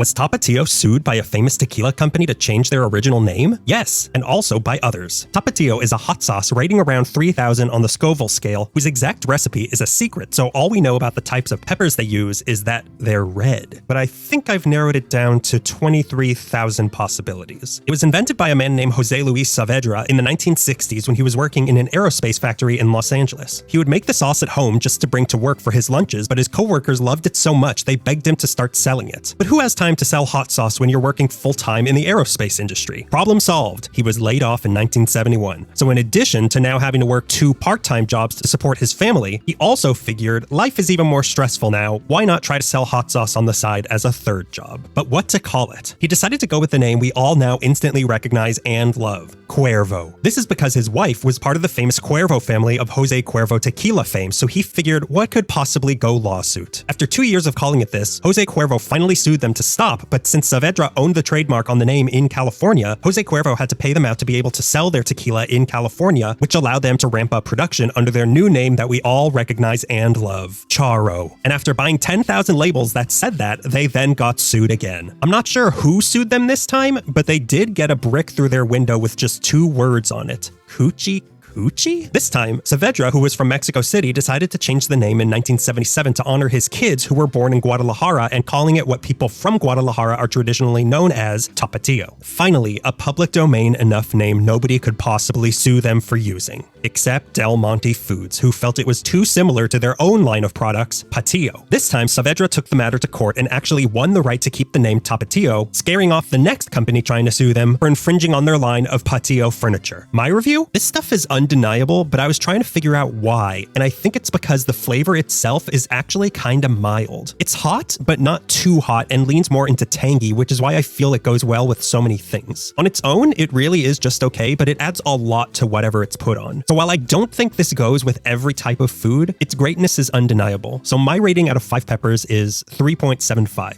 Was Tapatio sued by a famous tequila company to change their original name? Yes, and also by others. Tapatio is a hot sauce rating around 3,000 on the Scoville scale, whose exact recipe is a secret, so all we know about the types of peppers they use is that they're red. But I think I've narrowed it down to 23,000 possibilities. It was invented by a man named Jose Luis Saavedra in the 1960s when he was working in an aerospace factory in Los Angeles. He would make the sauce at home just to bring to work for his lunches, but his coworkers loved it so much they begged him to start selling it. But who has time to sell hot sauce when you're working full-time in the aerospace industry? Problem solved. He was laid off in 1971. So in addition to now having to work 2 part-time jobs to support his family, he also figured life is even more stressful now, why not try to sell hot sauce on the side as a third job? But what to call it? He decided to go with the name we all now instantly recognize and love, Cuervo. This is because his wife was part of the famous Cuervo family of Jose Cuervo tequila fame, so he figured what could possibly go lawsuit. After 2 years of calling it this, Jose Cuervo finally sued them to stop, but since Saavedra owned the trademark on the name in California, Jose Cuervo had to pay them out to be able to sell their tequila in California, which allowed them to ramp up production under their new name that we all recognize and love, Charro. And after buying 10,000 labels that said that, they then got sued again. I'm not sure who sued them this time, but they did get a brick through their window with just 2 words on it. Coochie Coochie? This time, Saavedra, who was from Mexico City, decided to change the name in 1977 to honor his kids who were born in Guadalajara and calling it what people from Guadalajara are traditionally known as Tapatio. Finally, a public domain enough name nobody could possibly sue them for using, except Del Monte Foods, who felt it was too similar to their own line of products, Patio. This time, Saavedra took the matter to court and actually won the right to keep the name Tapatio, scaring off the next company trying to sue them for infringing on their line of Patio furniture. My review? This stuff is undeniable, but I was trying to figure out why, and I think it's because the flavor itself is actually kinda mild. It's hot, but not too hot, and leans more into tangy, which is why I feel it goes well with so many things. On its own, it really is just okay, but it adds a lot to whatever it's put on. So while I don't think this goes with every type of food, its greatness is undeniable. So my rating out of 5 peppers is 3.75.